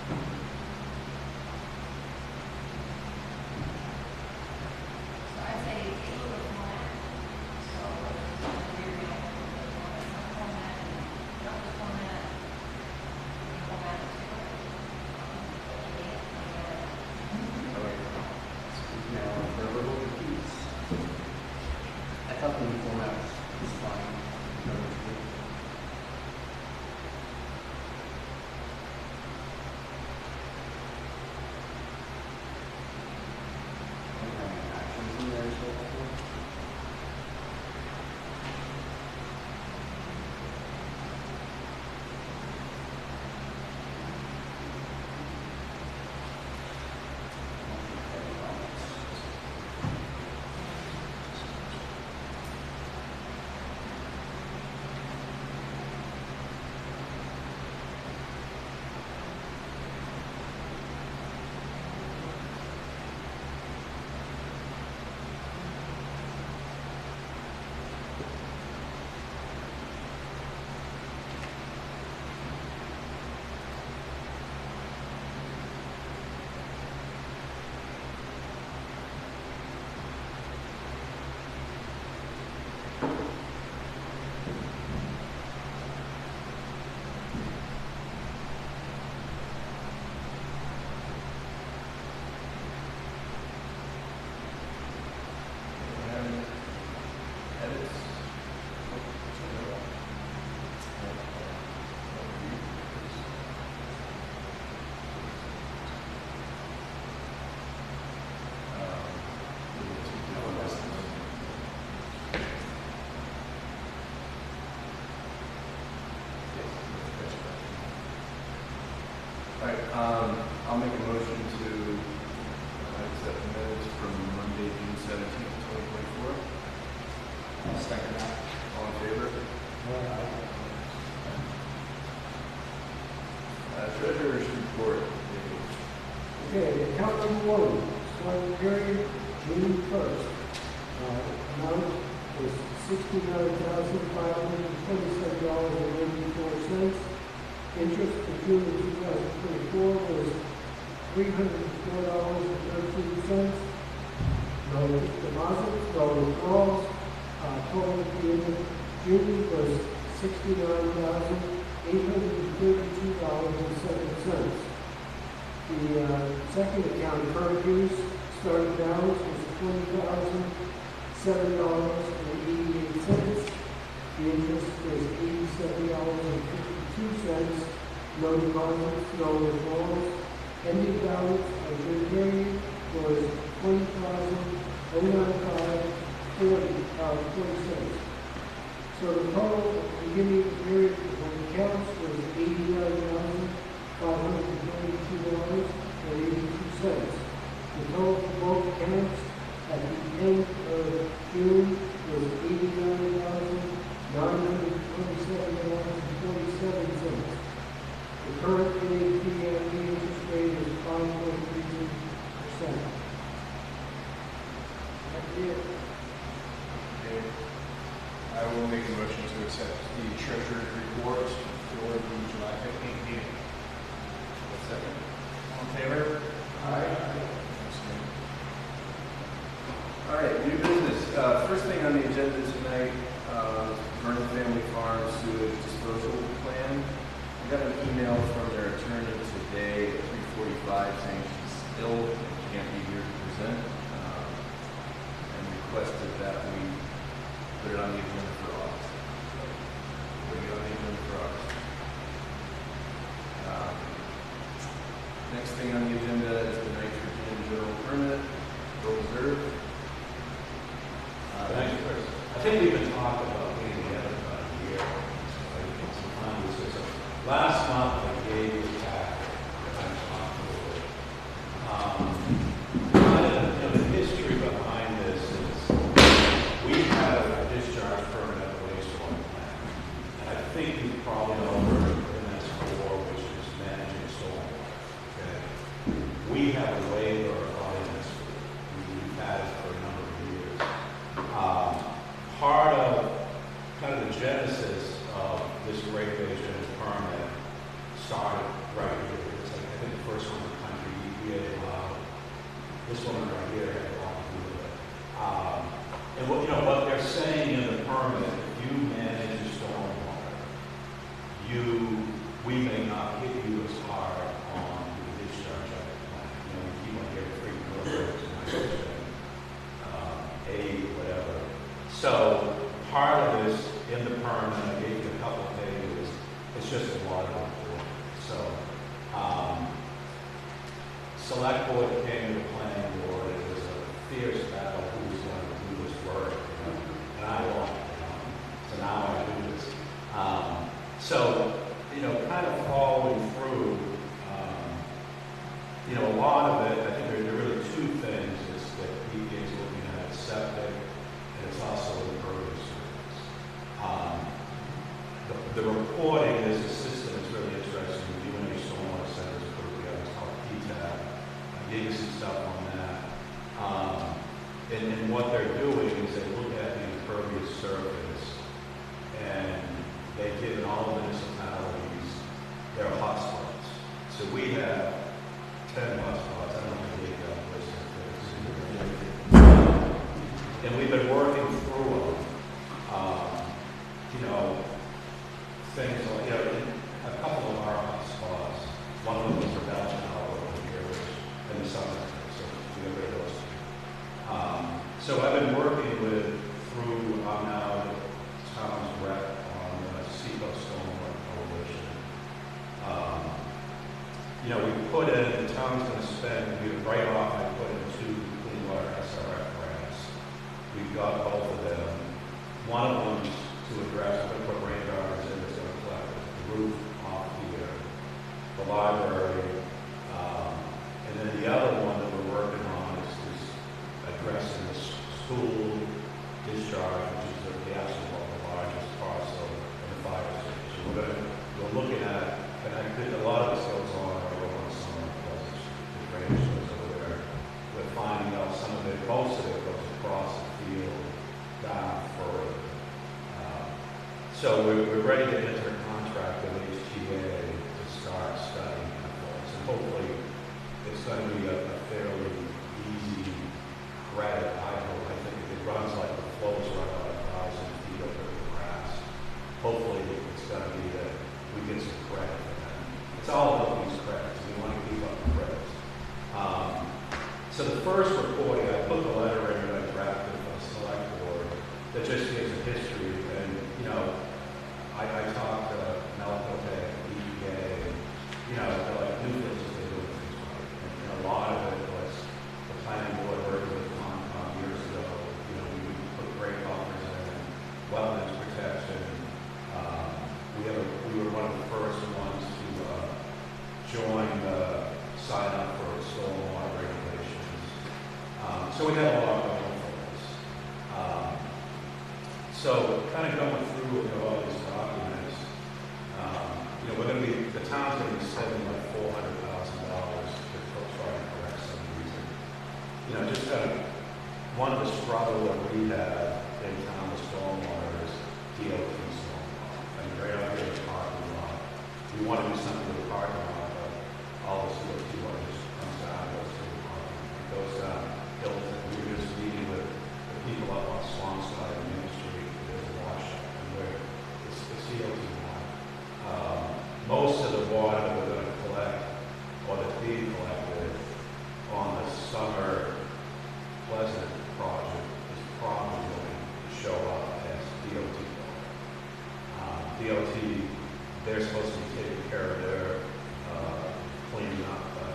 So I'd say a little bit more. So you're going to some format, not the format, the format to Now, verbal keys. I thought the new format was fine. Actions in there as well. I'll make a motion to accept the minutes from Monday, June 17th, 2024. I'll second that. All in favor? Treasurer's report. Okay, account number one, starting period June 1st. Amount was $69,527.84. Interest for June of 2024 was $304.13. No deposits, no withdrawals. Total at the end of June was $69,832.07. The second account, current use, starting balance was $20,007.88. The interest was $87.52. No deposits, no withdrawals. Ending balance of June period was $20,095.40. So the total at the beginning of the period of the accounts was $89,522.82. The total for both accounts at the end of June was $89,927.47. The current NHPME interest rate is 5.32%. That's it. Okay. I will make a motion to accept the treasurer's report for the July 15th meeting. Second. All in favor? Aye. All right, new business. First thing on the agenda tonight, Vernon Family Farm sewage disposal plan. We got an email from their attorney today at 3:45 saying she still can't be here to present, and requested that we put it on the agenda for August. So, putting it on the agenda for August. Next thing on the agenda is the nitrogen general permit, Bill Reserve. Thank you, Chris. I think we've been talking about being together about a year. So I think some time to say so. Last month I gave you a packet that I'm responsible with. The history behind this is we have a discharge permit at the wastewater plant. And I think you probably know where MS4, which is managing stormwater. Okay. We have a waiver on MS4. We've had it for a number of years. Part of first one in the country, EPA allowed. This one right here had a lot to do with it. And what they're saying in the permit, if you manage your stormwater, we may not hit you as hard on the discharge of the plant. We keep on getting 3 milligrams of nitrogen, whatever. So part of this in the permit, I gave you a couple of pages, it's just a water report. So select board came to the planning board, it was a fierce battle who was going to do this work, and I won. So now I do this. So, kind of following through, a lot of it, I think there are really 2 things is that EPA is looking at, septic, and it's also impervious surface. The reporting is a system that's really interesting. You and your stormwater centers put together, it's called PTAB. I gave you some stuff on that. And what they're doing is they look at the impervious surface, and they've given all the municipalities their hotspots. So we have 10 hotspots. I don't know if you gave that list. And we've been working through them. Things like, a couple of our hotspots. One of them was for Belgian over here, which in the summer, so we got rid of those. So I've been working through now the town's rep on the Seacoast Stormwater Coalition. We put in, the town's going to spend, right off, I put in 2 clean water SRF grants. We've got both of them. One of them to address, we put rain gardens in, it's going to collect the roof off the library. And then the other one that we're working on is addressing the school discharge, which is the actual largest parcel in the fire station. We're looking at, and I think a lot of this goes on over on summer, because the drainage goes over there. We're finding out some of it, most of it goes across the field, down further. So we're ready to enter a contract with HTA to start studying that for us. And hopefully it's going to be a fairly easy credit. I think if it runs like the flows run about 1,000 feet over the grass, hopefully it's going to be that we get some credit for that. It's all about these credits. We want to keep up the credits. So the first reporting, I put the letter in that I drafted for the select board that just gives a history. And, I talked to Melcotech, EPA, they're like new things that they do things right. And a lot of it was the planning board working with Concom years ago. We put great buffers in, wetlands protection. We were one of the first ones to join the sign up for stormwater regulations. So we had a lot going for us. So kind of going through all these documents, we're going to be, the town's going to be spending like $400,000 to try and correct some reason. Just kind of one of the struggle that we have in town with stormwater is DOT stormwater. Right out here in the parking lot. We want to do something with the parking lot, but all this DOT water just comes down, goes through the parking lot. It goes down Hilton. We were just meeting with the people up on Swan Side and Main Street. There's a washout, and it's DOT water. Most of the water that we're going to collect, or that's being collected on the Summer Pleasant project, is probably going to show up as DOT water. DOT, they're supposed to be taking care of their cleaning up, but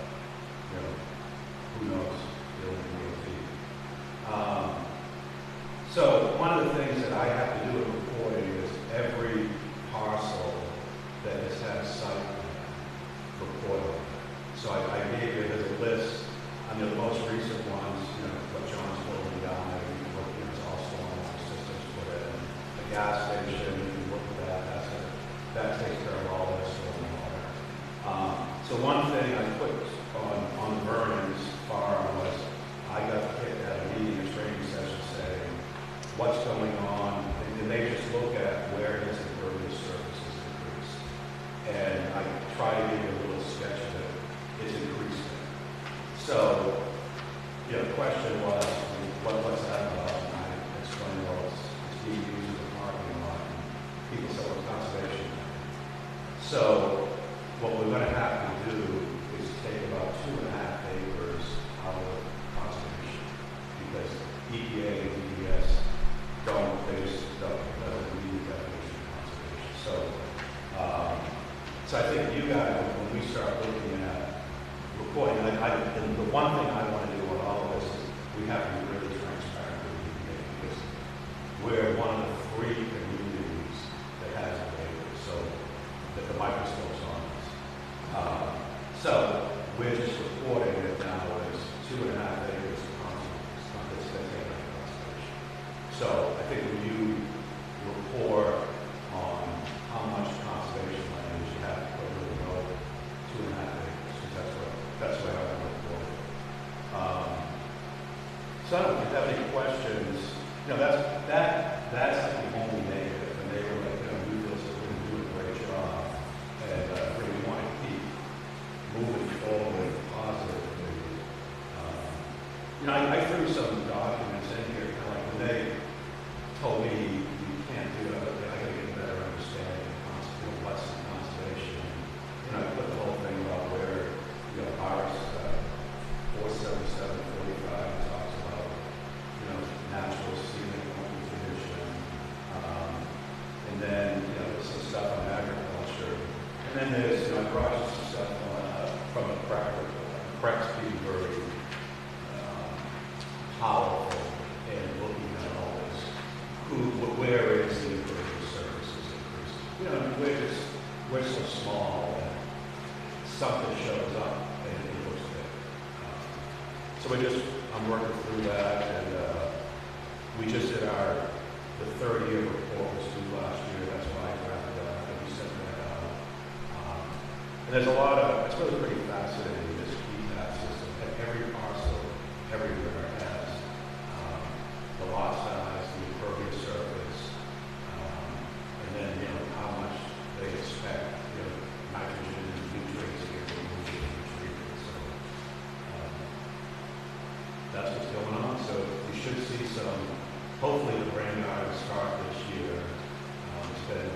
who knows? Dealing with DOT. So one of the things that I have to do in reporting is every parcel that has had a site plan reported. So I gave you as a list. The most recent ones, what John's building down there, it's all stormwater systems put in. The gas station, you look at that, that takes care of all their stormwater. So one thing I put on Vernon's farm was I got picked at a meeting, a training session saying, what's going on? And they just look at where his impervious surface is increased. And I try to give you a little sketch of it. It's increased you know, the question was, what's that about? And I explained, well, it's being used as a parking lot. And people said, well, conservation. So what we're going to have to do is take about 2.5 acres out of conservation because EPA and DES don't meet the definition of conservation. So I think you guys, when we start looking at reporting, the one thing I want to do on all of this is we have to be really transparent with EPA because we're one of the 3 communities that has a waiver, so that the microscope's on us. So we're just reporting that now is 2.5 acres of conservation. So I think when you report on how much conservation land you have to put in the road, 2.5 acres, because that's where I want to report it. So if you have any questions, you know, that's the only negative, and they were like, you know, we feel that we're going to do a great job, and really want to keep moving forward positively. You know, I threw some documents in here, kind of like when they told me you can't do it, I got to get a better understanding of what's in conservation. You know, I put the whole thing about where, you know, ours, 47745 talks about, you know, natural scenic condition, and then, you know, there's some stuff on agriculture, and then there's, you know, I brought you some stuff on, from a Prex being very powerful and looking at all this. Where is the impervious surfaces increasing? You know, we're so small that something shows up and it looks big. So I'm working through that, and we just did the 30-year report was due last year. That's why I drafted that, and we sent that out. And there's a lot of, it's really pretty fascinating, this PTAS system. Every parcel, everywhere has the lot size, the impervious surface, and then, you know, how much they expect, you know, nitrogen and nutrients to get removed in the treatment. So that's what's going on. So we should see hopefully the rain garden start this year. It's been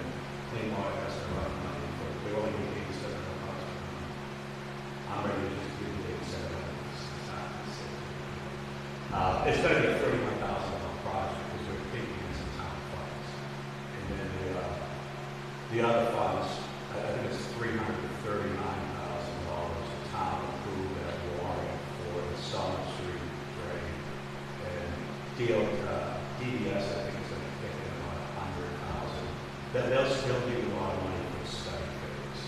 clean water has to run money, but we only need 87 months. I'm ready to just give you 87 months. It's going to be a $31,000 project because we're taking in some town funds. And then the other funds, I think it's $339,000 the town approved that warrant for the Summer Street drain. And DDS, I think, is going to kick in about $100,000. They'll still give you a lot of money for the study phase.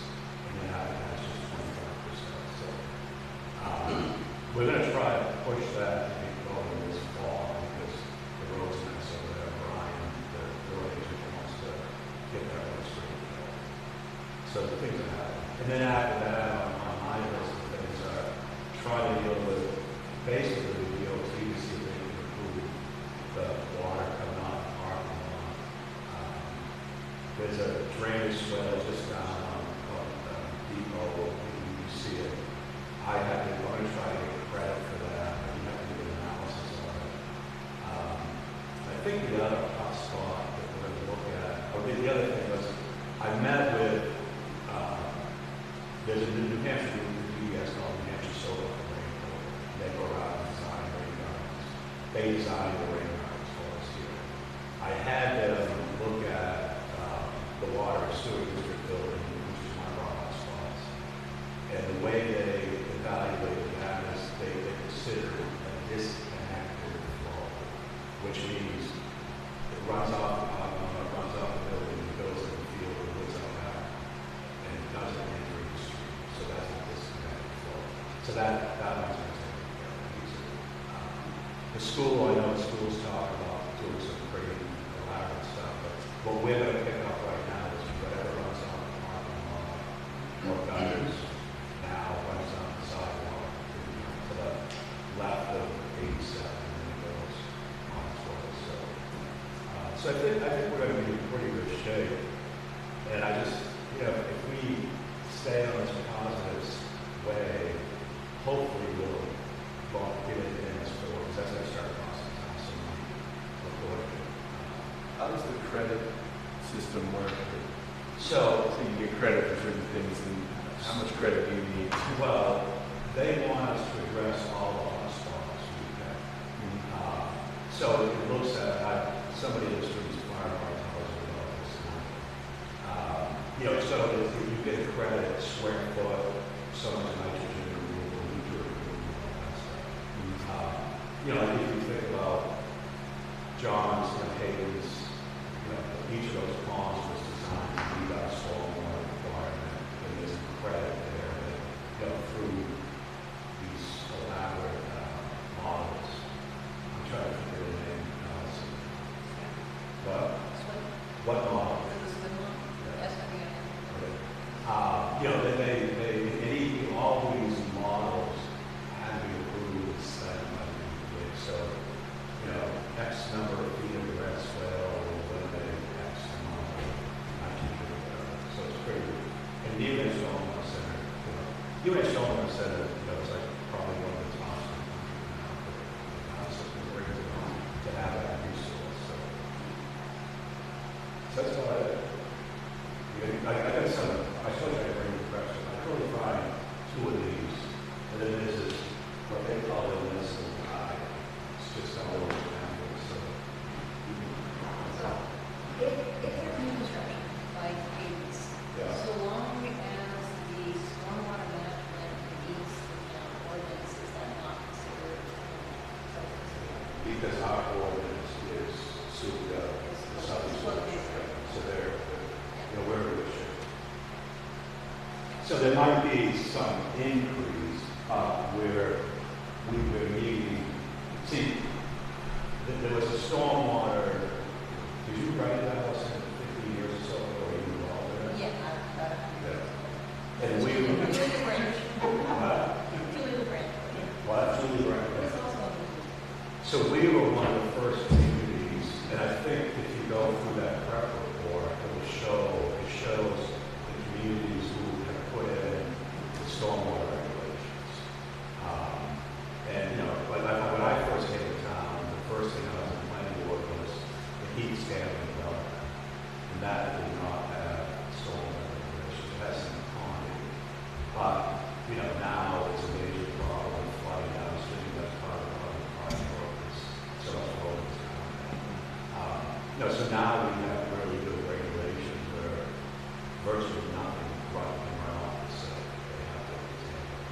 And then after that, it's just 25%. So we're going to try to push that to get going this fall because the road's nice over there. Brian, the road agent, wants to get that road straight. So the things are happening. And then after that, on my list of things are try to deal with basically the DOT to see if they can improve the water coming out of the parking lot. There's a drainage swell just down on Depot. You see it. I'm going to try to get credit for that. I have to do an analysis on it. I think the other hot spot that we're going to look at, the other thing was, I met with, there's a New Hampshire group of DES called New Hampshire Solar Rainbow. They go around and design rain gardens. They design the rain gardens for us here. I had them look at the water and sewer district building, which is one of our hot spots. And the way they evaluated that is they considered a disconnected flow, which means it runs off the parking lot, runs off the building, it goes in the field, and goes out back, and it doesn't enter the street. So that's a disconnected flow. So that one's going to take care of easily. The school, I know the schools talk about doing some pretty elaborate stuff, but what we're going to pick up right now is whatever runs off the parking lot or gutters now runs on the sidewalk to the left of 87 and then it goes on its way. So I think we're going to be in pretty good shape. And I just, you know, if we stay on this positive way, hopefully we'll get it in as how does the credit system work? So, So you get credit for certain things, and how much credit do you need? well, they want us to address all the hotspots we've got. So it looks at, somebody in the streets, fire department tells us about this. You know, so if you get a credit, square foot, so much nitrogen removal, nutrient removal, all that stuff. You know, if you think about John's and Haley's, you know, each of those ponds was designed to meet our stormwater requirement, and there's a credit there that, you know, through these elaborate models. I'm trying to figure the name. What model? You know, they all these models had to be approved and studied by the EPA. So, you know, X number of feet of red swale will eliminate X amount of nitrogen. So it's pretty. And the UNH Stormwater Center, you know, UNH Stormwater Center, you know, it's like probably one of the top in the country now. So it's great to have that resource. So that's all I did. I got some, I told you I bring the question. I couldn't find two of these. And then this is what they call the list of high. It's just all over the family. So, So, if there's new construction, like Hades, yeah. so long as the stormwater management meets the town ordinance, is that not considered subdivision? Because our ordinance is souped up. The subdivision. So they're, you know, we're in good shape. So there might be some increase where we were needing, see, there was a stormwater, did you write that was 50 years or so ago, or you were all there? Yeah, Yeah. And we were, Julie the Branch. what? Julie the Branch. What? Julie It's Branch. also. So we were one of the first communities, and I think if you go through that prep report, it shows the communities who have put in the stormwater regulations. And you know, when I first came to town, the first thing I was in planning board was the heat scaling development, and that did not have stormwater regulations. It has some quantity, but you know now it's a major problem flooding downstream. That's part of the project workers. So much focus on that. You know, so now we have really good regulations where virtually nothing can run off the site. They have to maintain it.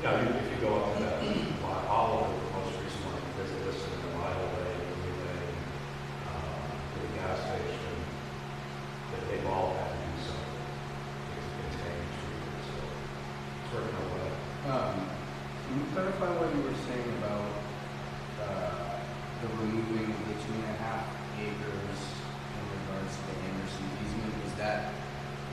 You know, if you go up to that, all of the most recent ones, visit this in the Lyle Way, the gas station, that they've all had to do something to contain treatment. So it's working out well. Can you clarify what you were saying about the removing of the 2.5 acres in regards to the Anderson easement? Is that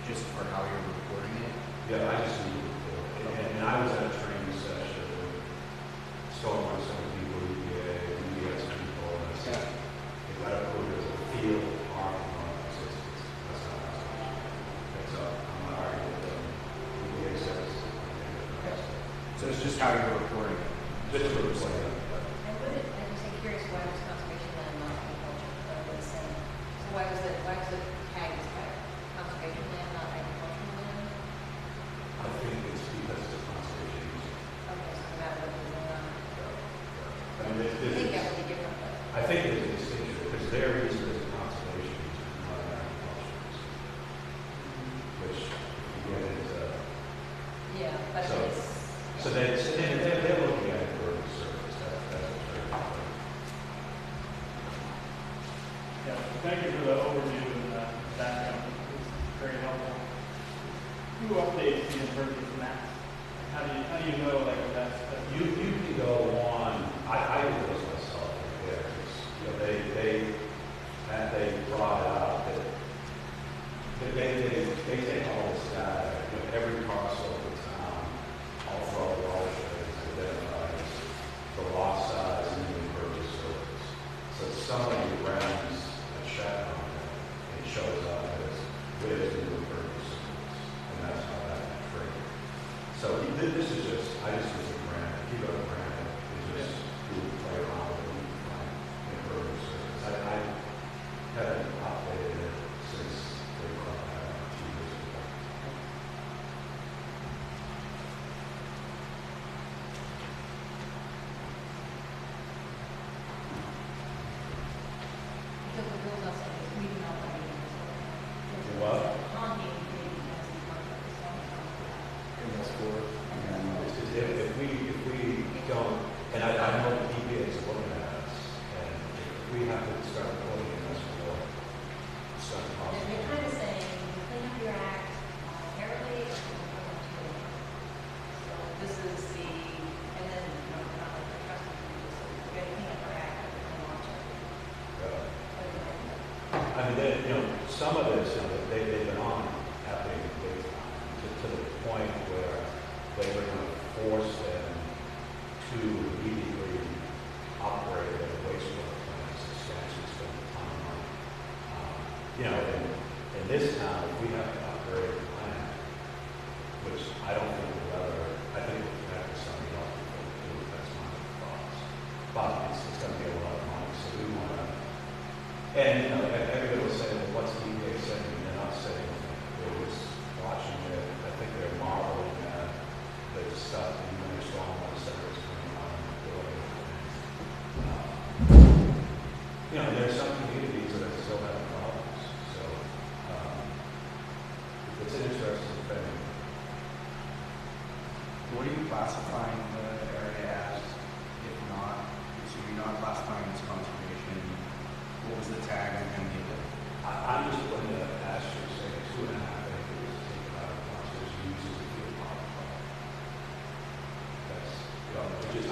just for how you're reporting it? Yeah, I just need to report. And I was at a training session with stormwater, some people, EPA, UBS people, and I said, if I approve it as a field parking lot, that's not how it's so I'm not arguing with them. EPA says, So it's just how you're reporting it? just to explain that. And would it, I'm just curious, why was conservation land not agriculture, but it was saying, so why was it tagged as conservation land, not agricultural land? I think it's because it's a conservation easement. Okay, so no matter what was going on, I mean, I think that would be different, but. I think there's a distinction because their easement is a conservation easement, not an agricultural easement. Which, if you get into, Yeah, but So- it's. so they're looking at it for the service. That's what they're doing. Yeah, thank you for the overview and background. It's very helpful. Who updates the impervious maps? How do you know like that's You can go on, I do this myself there, because, you know, they brought out that they take all this data, you know, every parcel of the town, all throughout the watershed is identified as the lot size and the impervious surface. So somebody runs a check on it, and it shows up as where's the impervious surface, and that's how that triggered. So this is just, I just use a grant. If you go to grant, it's just do play around with it, you can find impervious surface. I this is the, and then, you know, not like the trust me, we're gonna clean up our act and launch it. I mean, some of this, they've been on happening to the point where they were going to force them to immediately upgrade their wastewater plants substantially, spend a ton of money. In this town, if we have to upgrade the plant, which I don't think we'll ever, I think we'll connect with somebody else before we do it, that's my thoughts. But it's going to be a lot of money, so we want to, and everybody will say, well, what's EPA saying? They're not saying anything. They're just watching it. I think they're marveling at the stuff that you and stormwater centers coming out and building. There's some communities that still have problems. So it's an interesting thing. What are you classifying the area as? If not, so you're not classifying as conservation. What was the tag and give it? I'm just going to ask you to say 2.5 acres to take out of conservation use as a field power plant.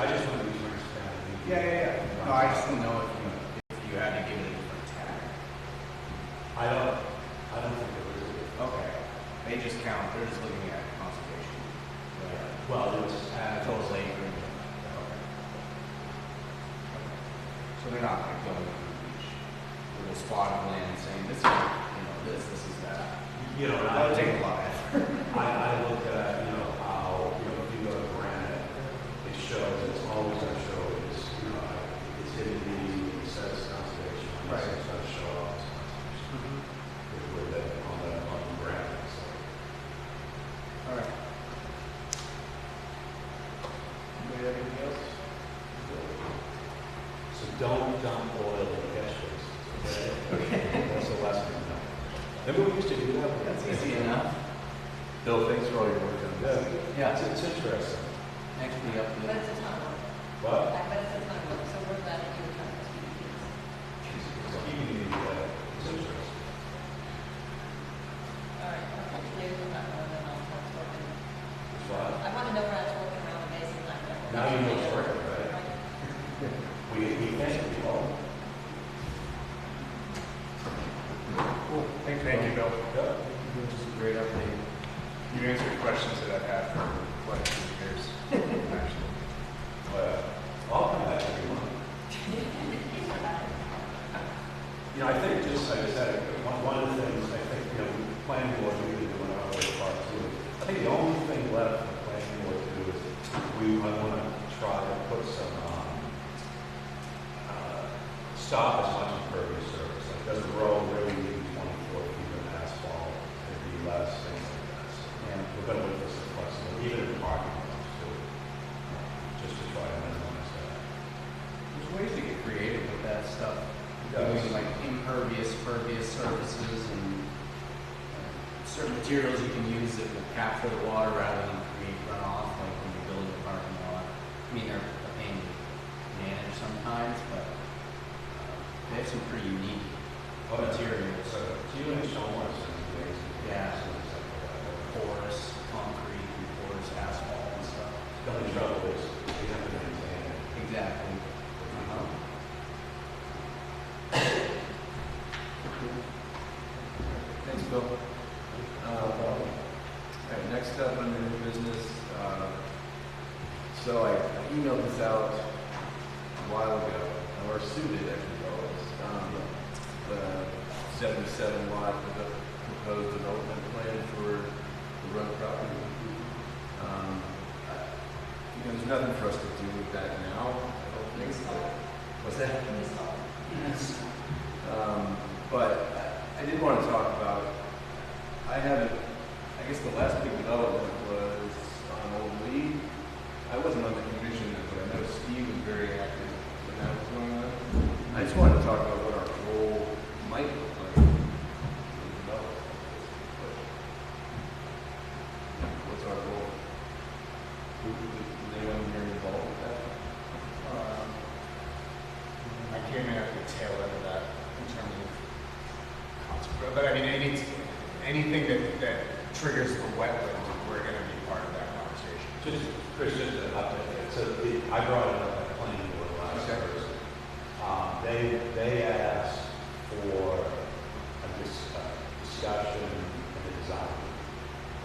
I just want to be transparent. Yeah. No, I just didn't know if you had to give it a different tag. I don't think there is a Okay. They just count. They're just looking at conservation. well, it was Total acre. Okay. So they're not like going to each little spot of land saying this is, this is that. That would take a lot of effort. I look at, how, if you go to Granite, it shows, it's always going to show it's, it's hidden the, it says conservation. Right. It's going to show up as conservation. With it on the Granite, so. All right. Anybody have anything else? So don't dump oil in catch basins, okay? That's the lesson. Remember we used to do that? That's easy enough. Bill, thanks for all your work on this. Yeah. It's interesting. Thanks for the But update. it's a ton of work. What? I bet it's a ton of work, so we're glad that you were trying to speak to us. Keeping it's interesting. All right, okay, David, we're not going to know how it's working. It's what? I want to know where it's working around the basin line. Now you know it's working, right? We thank you all. Cool. Thank you, Bill. Yep. This is a great update. You answered questions that I've had for quite a few years, actually. I'll come back every month. I think just, like I said, one of the things, I think, planning board, we did doing our way part too. I think the only thing left for the planning board to do is I want to try to put some, stop as much impervious surface. Like, does the road really need 24 feet of asphalt? It'd be less, things like that. So, we're going to look for some flexibility, even in parking lots too, just to try to minimize that. There's ways to get creative with that stuff. Yes. Doing like impervious, pervious surfaces and certain materials you can use that will capture the water rather than create runoff, like when you're building a parking lot. I mean, they're a pain to manage sometimes, but they have some pretty unique materials. So, you and Sean want to send things. Yeah. Porous concrete, and porous asphalt and stuff. The only trouble is we have to maintain it. Exactly. Thanks, Bill. All right, next up under new business, so I emailed this out a while ago, or suited actually, the 77 lot proposed development plan for the Run property. There's nothing for us to do with that now, I don't think. What's that? But I did want to talk about, I guess the last big development was on Old Lee. I wasn't on the commission, but I know Steve was very active when that was going on. I just wanted to talk about what our role might look like in the development. What's our role? Is anyone here involved with that? I came in at the tail end of that in terms of consequence. But I mean, anything that triggers the wetland, we're going to be part of that conversation. Just, Chris, just an update. So I brought it up at planning board last Okay. Thursday. They asked for a discussion and a design.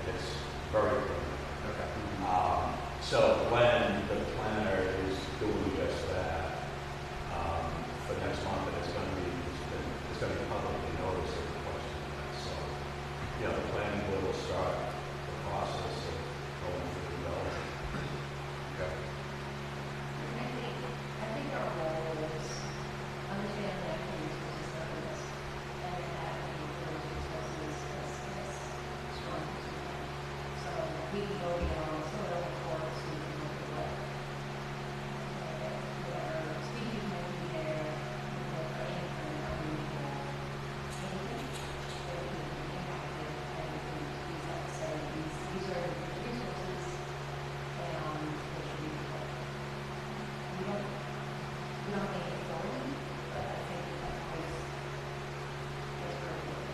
And it's very clear. Okay. So when the planner is doing just that, for next month, and it's going to be publicly noticed as a question. So, you know, the planning board will start the process of going through the development. Okay. I think our role is understand the actual resources of this and have those resources as strong as we can. So we can go beyond some of the reports, we can look at what where species may be there, we look for anything unusual, anything that we can impact it, and we can use that to say these are the resources and they should be protected. We don't have any authority, but I think that voice is very good.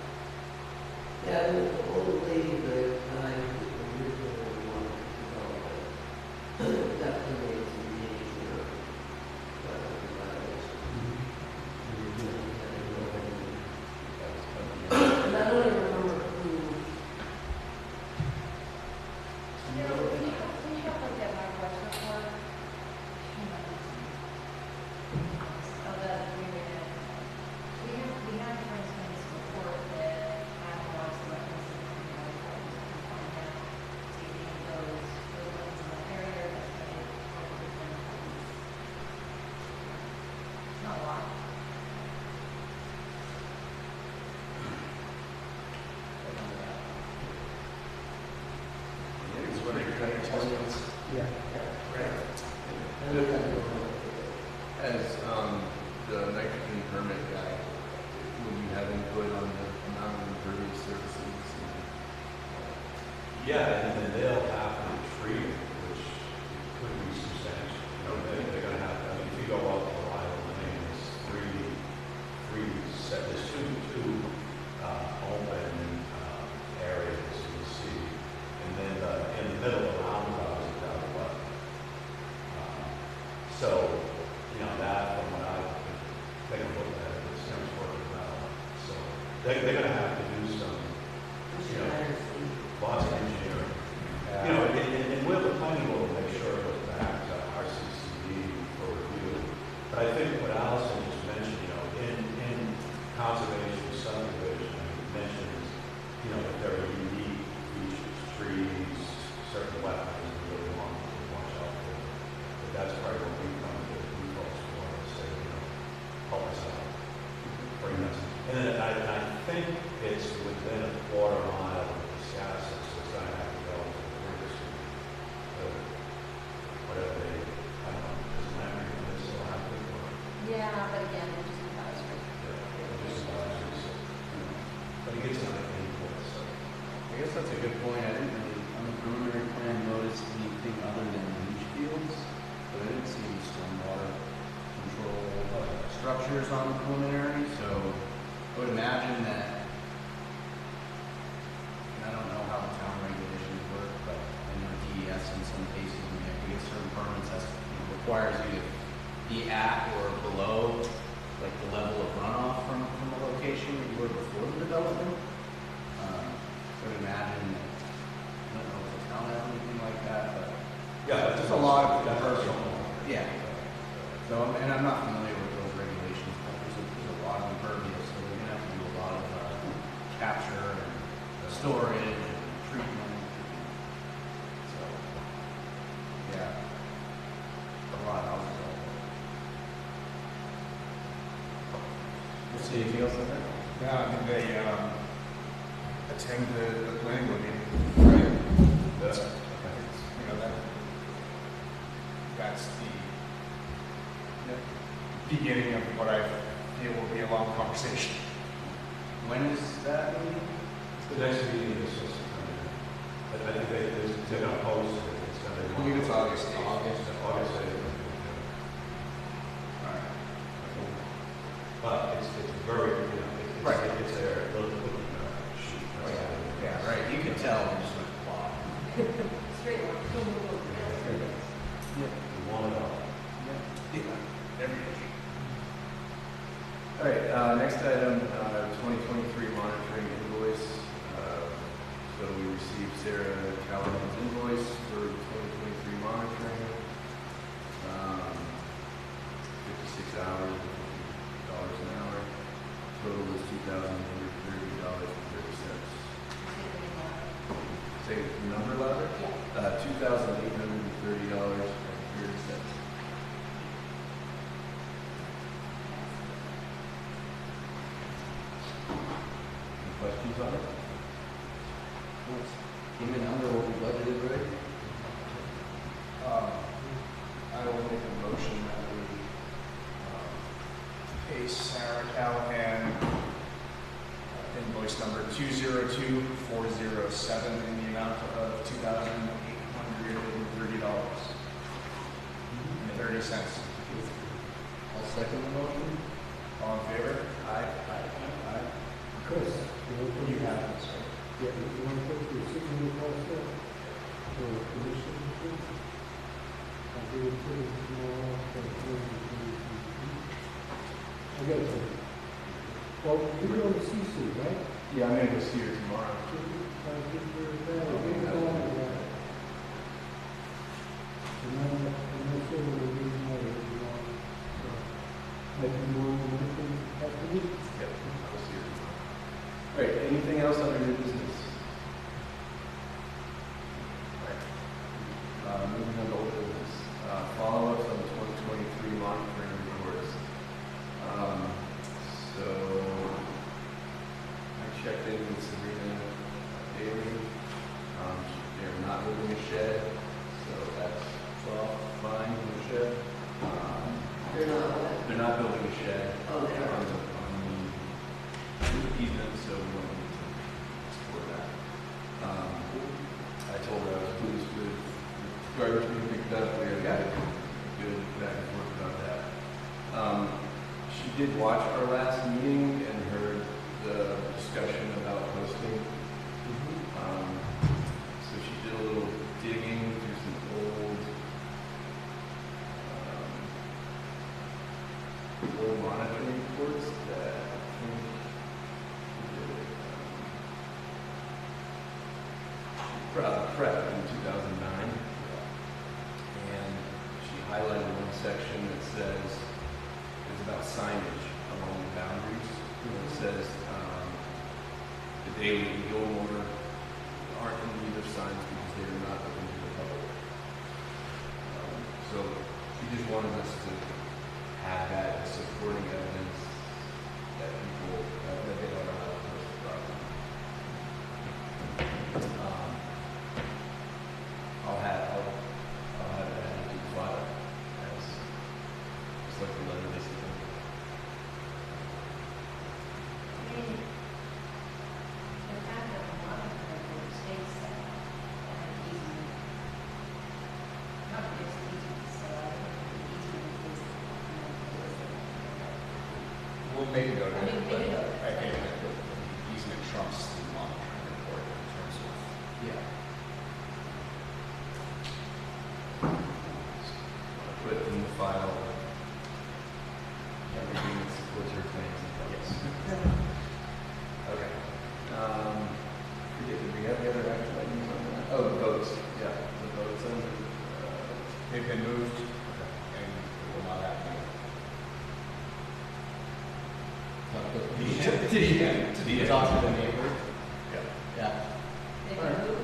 Yeah, the old lady that I originally wanted to develop it, definitely made some major violations. And I don't even remember who. You know, when you have looked at my course report, of the we have, for instance, a report that catalogs the wetlands in the community, we find out, see those wetlands in that area, that's made over different things. It's not a lot. Is what are your questions? Yeah. And we got to go. As the nitrogen permit guy, will you have input on the amount of impervious surfaces? Yeah, and then they'll have to treat it, which could be substantial. You know, they're going to have, I mean, if you go up to Island Lane, there's there's two open areas you'll see. And then in the middle of the roundabout is down the left. So, you know, that, from what I've taken a look at, it seems working well. So they're going to have to do some, you know, lots of engineering. You know, and with the planning board, we'll make sure it goes back to RCCD for review. But I think what Allison just mentioned, you know, in conservation subdivision, it mentions, you know, that there are unique features, trees, certain wetlands we really want to watch out for. But that's probably what we come to you folks for, and say, you know, help us out, bring us. And then I think it's within a quarter mile of Wisconsin, so it's going to have to go to the British, whatever they, I don't know, does Landry do this, so I have to go. Yeah, but again, it's just advisory. But it gets another input, so. I guess that's a good point. I didn't really, on the preliminary plan, notice anything other than leach fields, but I didn't see any stormwater control structures on the preliminary, so I would imagine that, and I don't know how the town regulations work, but I know DES in some cases, when you have to get certain permits, that's, requires you to be at or below, like the level of runoff from a location where you were before the development. I would imagine that, I don't know if the town has anything like that, but Yeah, there's a lot of that's impervious. something. Yeah. So, and I'm not familiar with those regulations, but there's a lot of impervious, so we're gonna have to do a lot of capture and storage and treatment. So, yeah, a lot of houses out there. We'll see if you else have that. Yeah, I think they attend the planning board meeting. Right. That's, You know, that's the beginning of what I feel will be a long conversation. When is that meeting? the next meeting is just, I think they're going to post it, it's going to be. I believe it's August 8th. August 8th. All right. But it's very, you know, Right. It's their little sheet. Yeah, right, you can tell just with the plot. Straight line. All right, next item, 2023 monitoring invoice. So we received Sarah Callahan's invoice for 2023 monitoring. 56 hours, $50 an hour. Total is $2,830.30. Say the number louder? Yeah. $2,830.30. Any questions on it? Came in under what we budgeted, right? I will make a motion that we pay Sarah Callahan invoice number 202407 in the amount of $2,830.30. I'll second the motion. All in favor? Aye. Aye. Chris, You have it, sir. Yeah, you want to put your signature process for commission? I'll do it for tomorrow. I got it. Well, you're going to CC, right? Yeah, I'm gonna go see her tomorrow. Yep, I'll see her tomorrow. All right, anything else under new business? All right. Moving on to old business. Follow-ups on the 2023 monitoring reports. So I checked in with Sabrina daily. They're not moving a shed, so that's well fine in the shed. They're not what? They're not building a shed Oh, they are. on the easement, so we don't need to explore that. I told her I was pleased with the garbage being picked up. We got a good back and forth about that. She did watch our last meeting and heard the discussion about hosting. So she did a little digging through some old monitoring reports that I think she did prep in 2009. And she highlighted one section that says, it's about signage along the boundaries. It says, the Daily and Gilmore aren't in need of signs because they are not open to the public. So she just wanted us to have that as supporting evidence that people, that they don't know how to post the property. I'll have it added to the file as, just like the letter they sent. I mean, the fact that a lot of people states that easement, not just easement, so I think the easement is, We'll make a note of I mean, it, make a but note. I think that the easement trumps the monitoring report in terms of. Yeah. Put it in the file. Everything that supports her claims. Yes. Okay. Forget, did we have the other action items on that? Oh, the votes. Yeah, the votes under. They've been moved and will not happen. To the end. To the end. Talk to the neighbor. Yeah. Yeah. they All right. can move.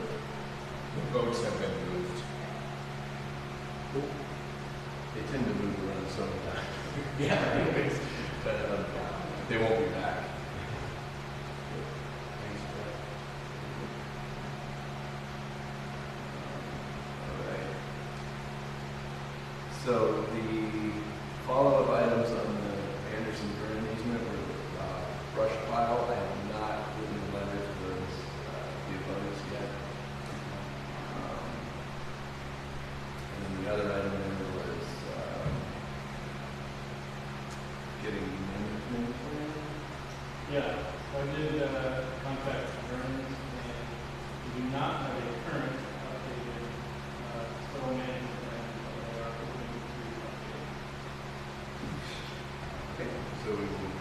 The votes have been moved. They tend to move around sometimes. Yeah. But they won't be back. All right. So the follow-up items on the Anderson Vernon easement were brush pile. I have not written a letter to those the abutters yet. And then the other item there was getting the management plan. Yeah, I did contact Burns, and we do not have a current updated soil management plan, but they are hoping to update. Okay, so we will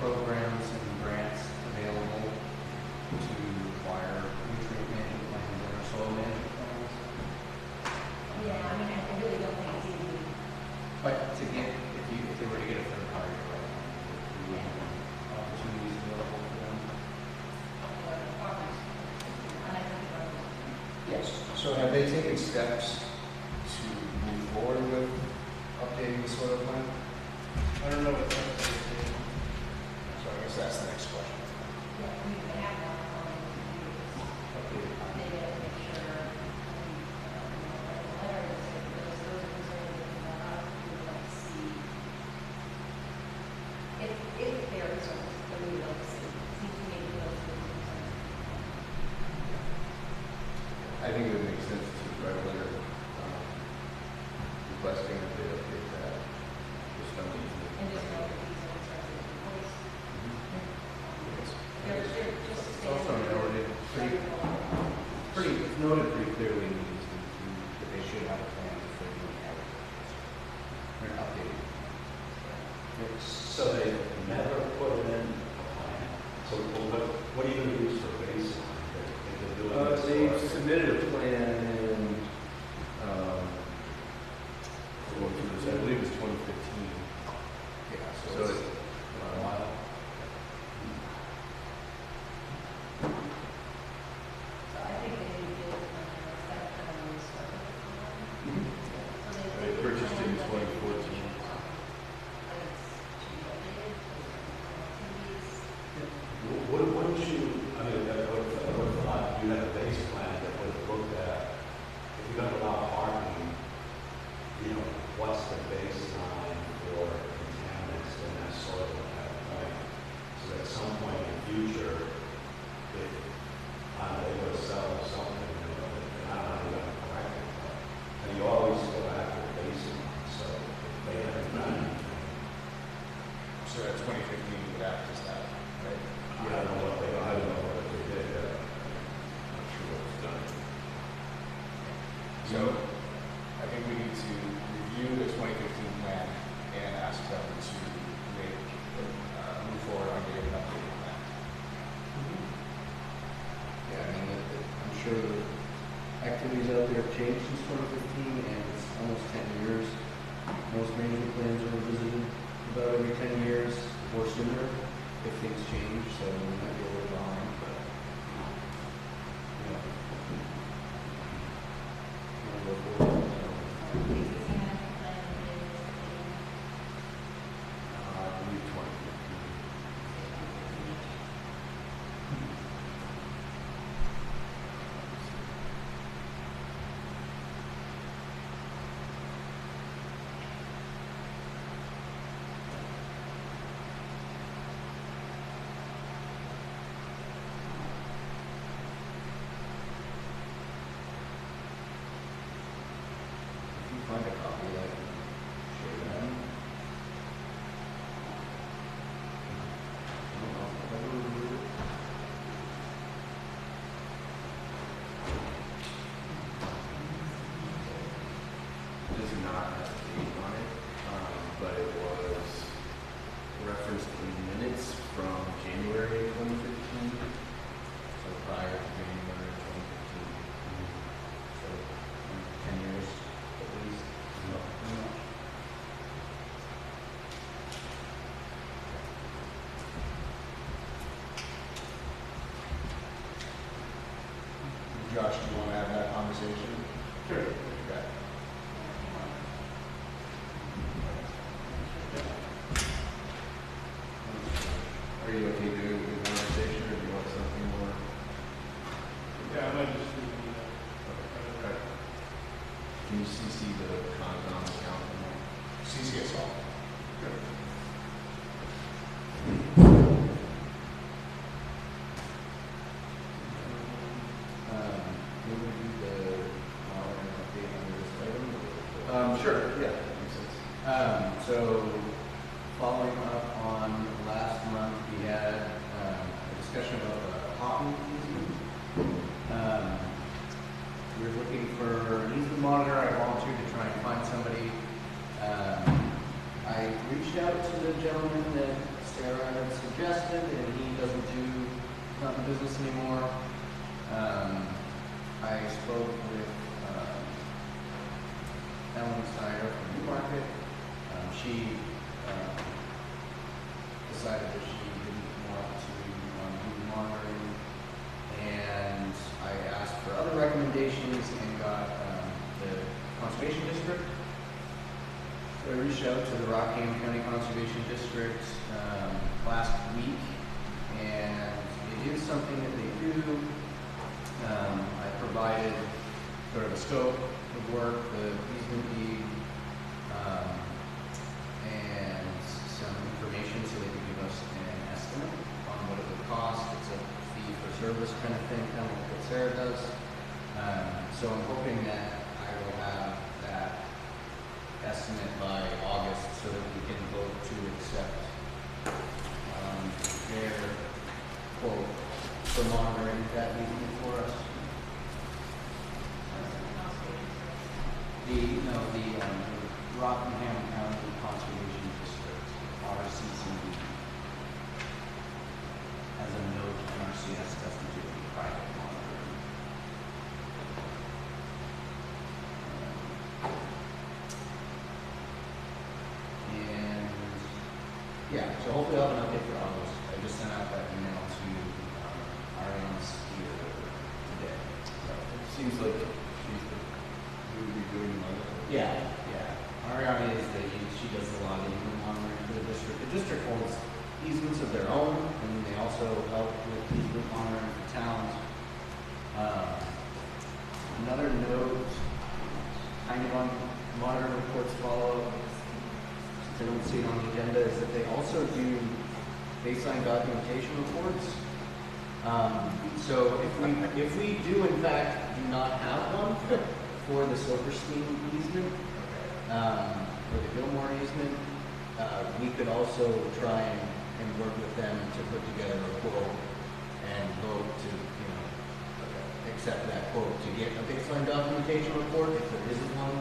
programs and grants available to acquire nutrient management plans and our soil management plans. Yeah, I mean, I really don't think it's easy. But to get, if they were to get a third party, right, we would have opportunities available for them. Yes. So have they taken steps to move forward with updating the soil plan? I don't know what that's going to be. So I guess that's the next question. Yeah, we have one on maybe I make sure, letters, those are concerns that we would like to see. If there is one, then we would like to see, seems to me those are the concerns. I think it would make sense to write a letter requesting that they update that. Just on the easement. And just know that these are concerns that we voice. They're just. It's also noted it's noted pretty clearly in the easement that they should have a plan before they don't have it. Or an updated. So they never put in a plan. So what are you going to use for baseline? They submitted a plan in, I believe it was 2015. Yeah, So it's it's, a while. So I think they need to do it that kind of really started. So They purchased it in 2014. Wouldn't you, I mean, I would have thought you had a base plan that would have looked at, if you're going to allow parking, you know, what's the baseline for contaminants in that soil at that point? So that at some point in the future, if they were to sell something, you know, and I don't know how you're going to correct it, but, and you always go back to the baseline, so if they haven't done anything. So that 2015 would act as that, right? I don't know what they did. I'm not sure what was done. So I think we need to review the 2015 plan and ask them to move forward on getting an updated plan. Yeah, I mean, I'm sure the activities out there have changed since 2015, and it's almost 10 years. Most management plans are revisited about every 10 years or sooner if things change, so we might be a little behind, but, you know. We'll go forward, so. I believe 2015. If you find a copy of that, share that. I don't know if I've ever reviewed it. It does not have a date on it, but it was referenced in minutes from January 2015. So prior to January 2015. So, 10 years at least. Josh, do you want to have that conversation? Sure. Okay. Are you okay doing the conversation, or do you want something more? Yeah, arrested and he doesn't not in business anymore. I spoke with Ellen Steiner from Newmarket. She decided that she didn't want to do monitoring, and I asked for other recommendations and got the Conservation District. So I reached out to the Rockham County Conservation District last week, and it is something that they do. I provided sort of a scope of work, the easement deed, and some information so they could give us an estimate on what it would cost. It's a fee for service kind of thing, kind of like what Sarah does. So I'm hoping that I will have that estimate by August so that we can vote to accept their quote for monitoring that easement for us. The Rockingham County Conservation District, RCCD, has a note in our CS doesn't do any private monitoring. And yeah, so hopefully I'll have an update for August. I just sent out that email to Ariana's here today. So, It seems like we would be doing monitoring. yeah. Ariana is she does a lot of easement monitoring for the district. The district holds easements of their own, and they also help with easement monitoring for towns. Another note, kind of on monitoring reports follow-up, since I don't see it on the agenda, is that they also do baseline documentation reports. So if we do in fact do not have one for the Silverstein easement, or the Gilmore easement, we could also try and work with them to put together a quote and vote to, accept that quote to get a baseline documentation report if there isn't one.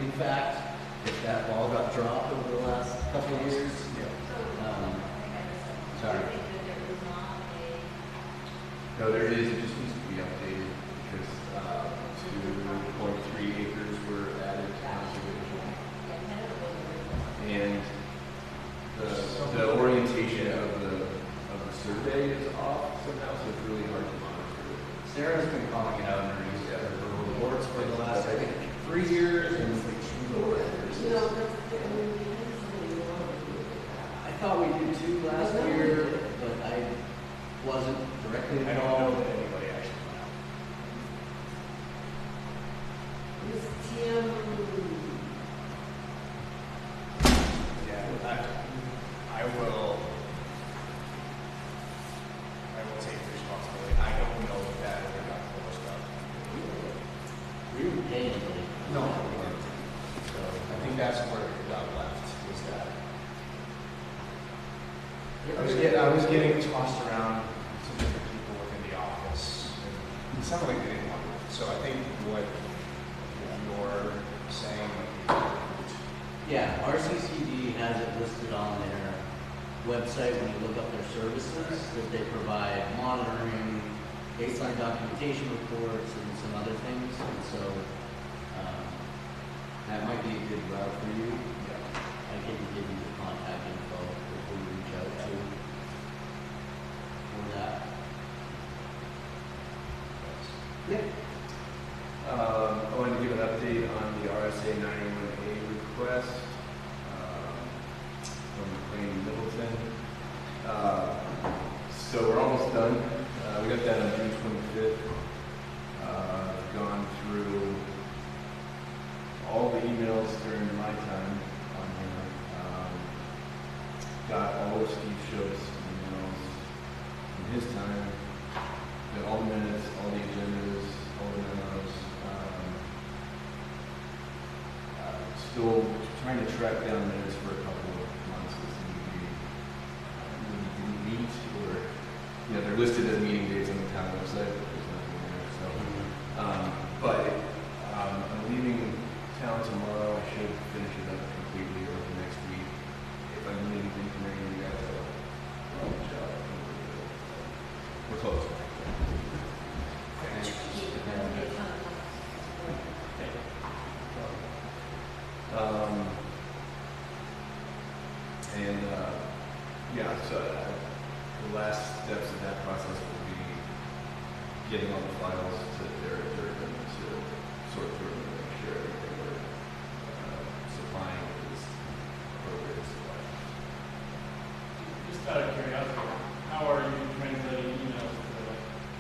In fact, if that ball got dropped over the last couple of years. Sorry. No, there is, it just needs to be updated because 2.3 acres were added to conservation. And the orientation of the survey is off somehow, so it's really hard to monitor. Sarah's been calling it out in her reports for the last, I think, 3 years, and I thought we did 2 last year, but I wasn't directly I don't know involved. that anybody actually went out. Yeah, I will take the responsibility. I don't know if that ever got closed up. We were paying like, No, we weren't. So I think that's where it got left, was that. I was getting tossed around to different people within the office. And it sounded like they didn't want it. So I think what you're saying, yeah, RCCD has it listed on their website when you look up their services, that they provide monitoring, baseline documentation reports, and some other things. And so that might be a good route for you. I can give you the contact info if we reach out to for that. Yeah. I wanted to give an update on the RSA 91A request from McLean Middleton. So we're almost done. We got that on June 25th. Gone through all the emails during my time on here. Got all of Steve Shope's emails from his time. Got all the minutes, all the agendas, all the memos. Still trying to track down minutes for a couple of months because we didn't meet, or they're listed as meeting dates on the town website, but there's nothing there. So, but I'm leaving town tomorrow. I should finish it up completely over the next week. If I need anything from any of you guys, I'll reach out. Yeah, so the last steps of that process will be getting all the files to Derek Durkin to sort through them and make sure everything we're supplying is appropriate supply. Just out of curiosity, how are you translating emails to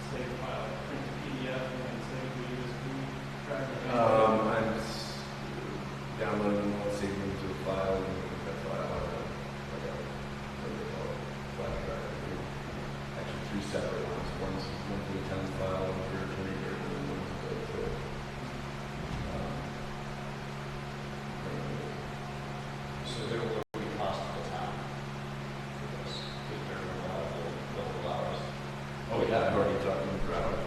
save file, print to PDF and then save to USB drive? I'm downloading them all, saving them to a file, and put that file on what do they call it, flash drive. Actually, three separate ones. One's one for the town file, one for attorney, and then one's for So there will be cost to the town for this, if there are a lot of local hours. Oh, yeah, I've already talked to them for hours.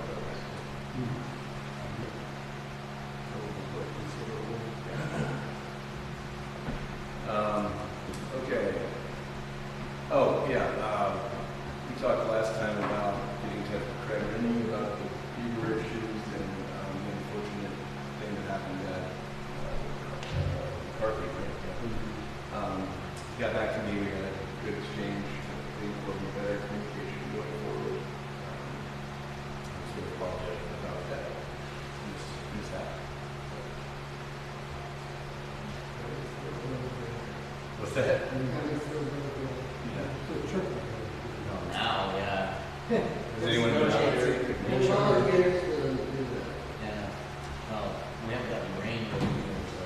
Okay. Oh, yeah, we talked last time about getting in touch with Craig Rennie about the Uber issues and the unfortunate thing that happened at Parkway, right? He got back to me, we had a good exchange, I think we'll be better communication going forward. I sort of apologize about that. Mishap. What's that? Now, yeah. Does anyone know? And volunteers will do that. Yeah. Well, we haven't gotten rain over here, so.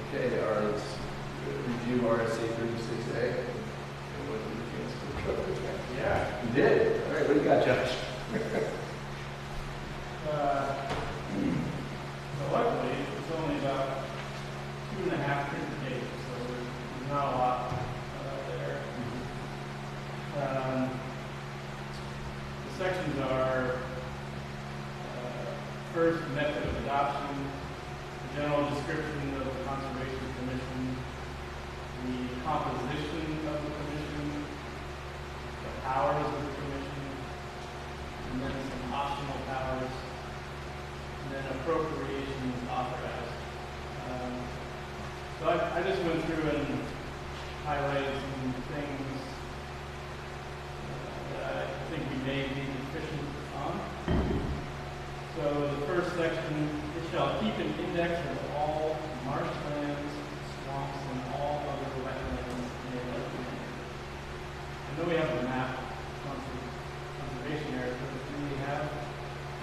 Okay, let's review RSA 36A. Anyone get a chance to look at that? Yeah. You did? All right, what do you got, Josh? So luckily, it's only about 2.5 printed pages, so there's not a lot there. The sections are first, method of adoption, the general description of the Conservation Commission, the composition of the commission, the powers of the commission, and then some optional powers, and then appropriations authorized. So I just went through and highlighted some things that I think we may be deficient on. So the first section, it shall keep an index of all marshlands, swamps, and all other wetlands in a local manner. I know we have a map of conservation areas, but do we have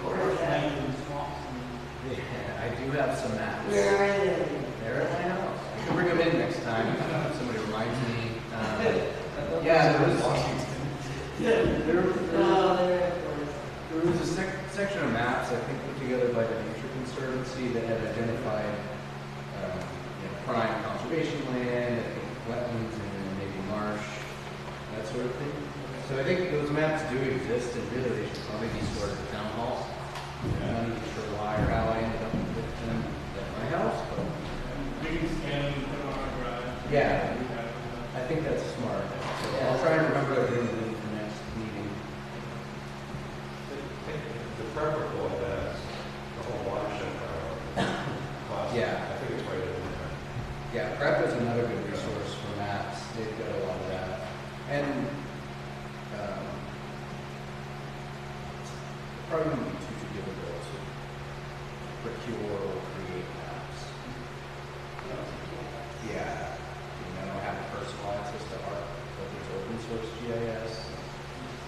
marshlands and swamps and Yeah, I do have some maps. Where are they? They're at my house. I can bring them in next time. Somebody reminds me. Yeah, there was Washington. There was a section of maps I think put together by the Nature Conservancy that had identified prime conservation land, I think wetlands, and then maybe marsh, that sort of thing. So I think those maps do exist, and really they should probably be stored at town hall. I'm not even sure why or how I ended up with them at my house, but we can scan them and put them on our drive. yeah, I think that's smart. So I'll try and remember it in the next meeting. The prep report has the whole watershed class. Yeah. I think it's right in there. Yeah, prep is another good resource for maps. They've got a lot of that. And probably wouldn't be too difficult to procure or create maps. Yeah. I don't have personal access to art, but there's open source GIS,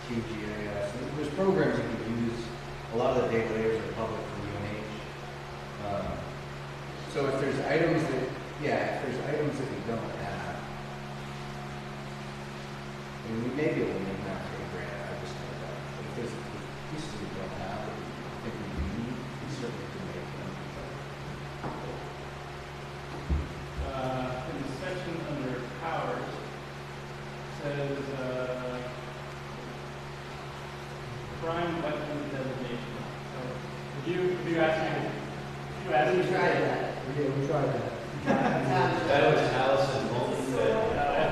QGIS. And there's programs you can use. A lot of the data layers are public from UNH. So if there's items that, if there's items that we don't have, I mean, we may be able to make maps for a grant, I just know that. But if there's pieces we don't have, that we think we need, we certainly can make them. In the section under powers, says prime wetland designation. So if you ask me, We tried that. Yeah, we tried that. That was Allison Moulton that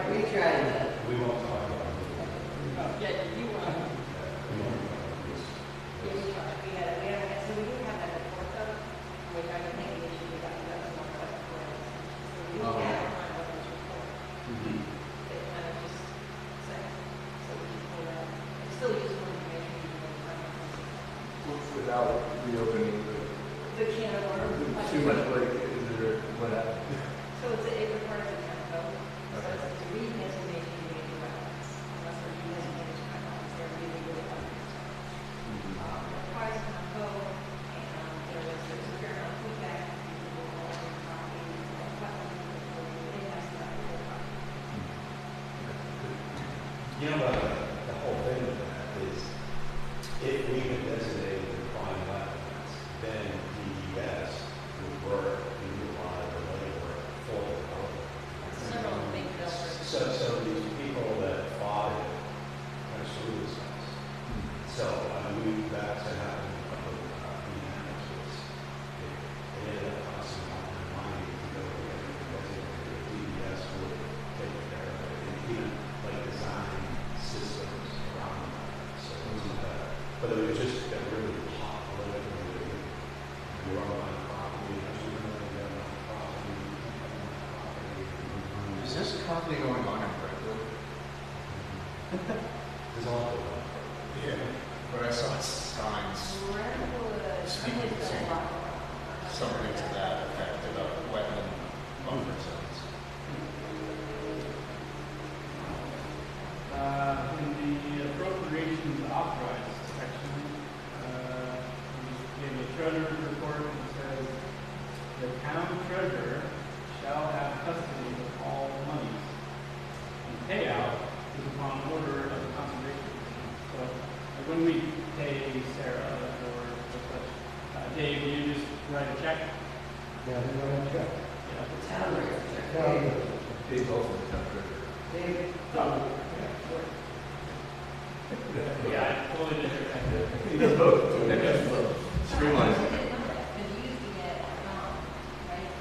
We tried that. we won't talk about it. Yeah, you want. We won't talk about this. So we do have that report though, which I don't think we should be done. You know, the whole thing with that is, if we had designated the prime wetlands, then DES would work and do a lot of the labor for the developer. Several big builders. So these people that fought it kind of screwed themselves. So, I mean, that's what happened a couple of annexes. It ended up costing a lot of money to go get it because DES would take care of it. And even like design systems around that. So it wasn't that. But it was just got really hot politically. You were on property, actually really got on property. Is this currently going on in Brentwood? There's a lot of them. Yeah. But I saw signs speaking to something to that effect about wetland buffer zones. In the appropriations authorized section, we gave a treasurer's report that says the town treasurer shall have custody of all monies. And payout is upon order of the conservation commission. So like when we pay Sarah or such, Dave, you just write a check. Yeah, they want to check. Yeah. The town register. Yeah. Dave's also the town treasurer. David, Yeah, I totally did it. He does both. Streamlines. But you used to get, right?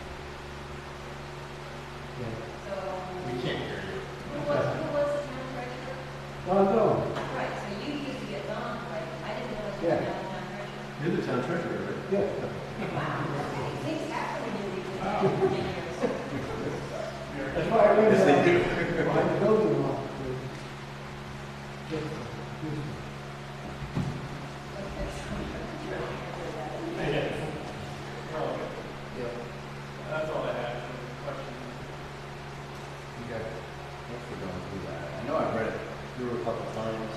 Yeah. So, We can't hear you. who was the town treasurer? Well, no, Right, so you used to get Don, right? I didn't know you Yeah. were the town treasurer. You're the town treasurer, right? yeah. Wow, things happen when you leave the years. That's why I read Yes, that they do. behind the building lot. That's all I had for questions. Okay. Thanks for going through that. I know I've read it through a couple times,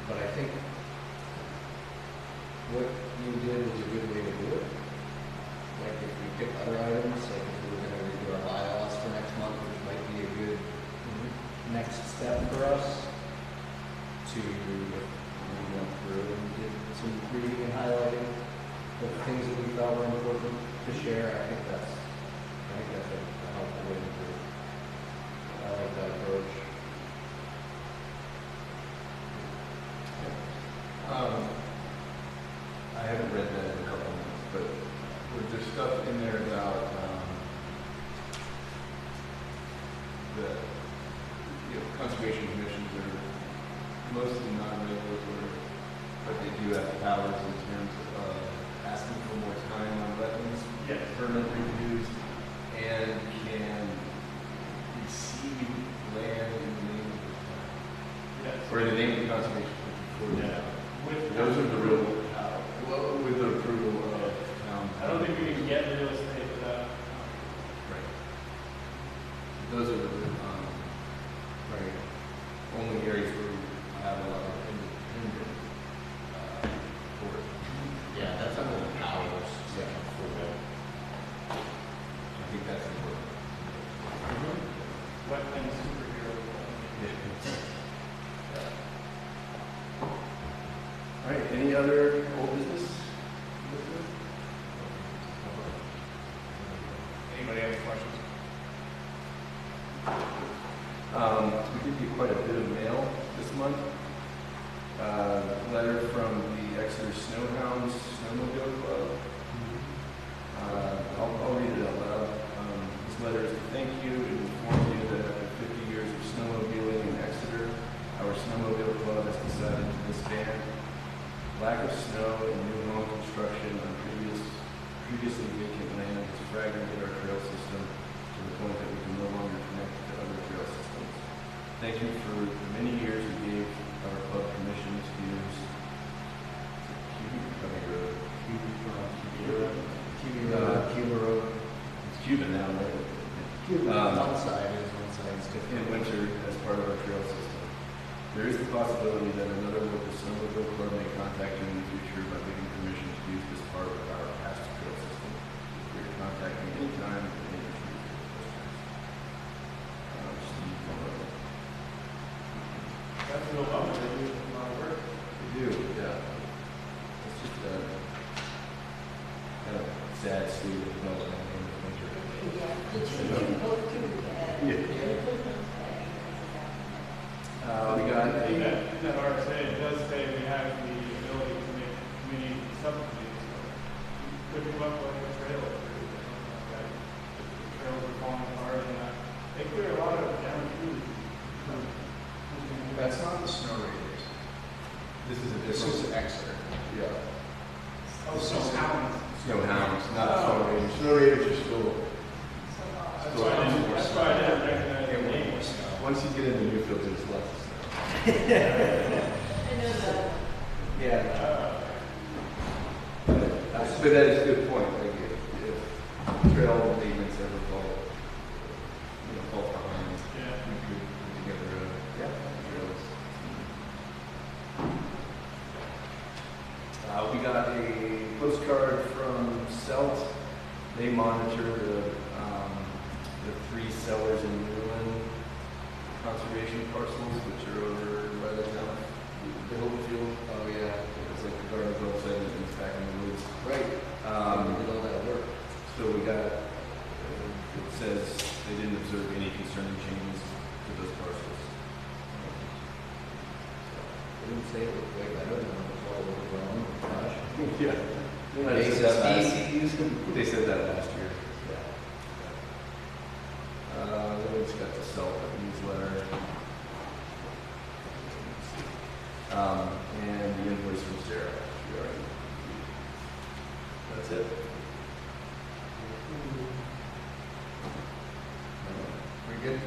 but I think what you did was a good way to do it. Like if we pick other items, like if we were gonna redo our bylaws for next month, which might be a good next step for us to, if we went through and did some reading and highlighting the things that we thought were important to share. I think that's a helpful way to do it. I like that approach. I haven't read that in a couple of months, but there's stuff in there about the conservation commissions are mostly non-regulatory, but they do have powers in terms of asking for more time on wetlands, Yes. permit reviews, and can receive land in the name of the town, Yes. or in the name of the conservation commission. Yeah. With Those are the real, with the approval of town. I don't think we can get real estate without. Right. Those are the, right, only areas where we have a lot of independent, court. Yeah, that's under the powers section for I think that's important. Wetland superhero. All right, any other old business? Anybody have any questions? We did get quite a bit of mail this month. Letter from the Exeter Snowhounds Snowmobile Club. I'll read it out loud. This letter is to thank you and inform you that after 50 years of snowmobiling in Exeter, our snowmobile club has decided to disband. Lack of snow and new home construction on previously vacant land has fragmented our trail system to the point that we can no longer connect to other trail systems. Thank you for the many years you gave our club permission to use Cuba Road. It's Cuban now, right? Cuba. One side is different. In winter as part of our trail system. There is the possibility that another local snowmobile club may contact you in the future about giving permission to use this part of our past trail system. Feel free to contact me anytime with any issues or questions. Steve Morrow. Yeah, the two, both two together. We got In that RSA, it does say we have the ability to make community subdivisions, so we could come up with a trail or two, that the trails are falling apart and they clear a lot of guarantees. That's not the snow raiders. this is a This different. is Exeter. Yeah. Oh, so hounds. Snow hounds, not Oh. snow raiders. Snow raiders are still. That's why I didn't recognize the name. Once you get into Newfield, there's lots of snow. I know that. Yeah. But that is a good point, like if trail maintenance ever falls behind, Yeah. we could put together trails. We got a postcard from CELT. They monitor the 3 sellers in Newland conservation parcels, which are over by the town, the Hilton Field. Oh, yeah. It's like the Gardnerville segment, it's back in the woods. Right. Did all that work. So we got, it says they didn't observe any concerning changes to those parcels. They didn't say it was way better than it was all overwhelmed. Gosh. Yeah. They said They said that last year. Yeah. Then we just got the newsletter. And the invoice from Sarah. We already. That's it. Very good.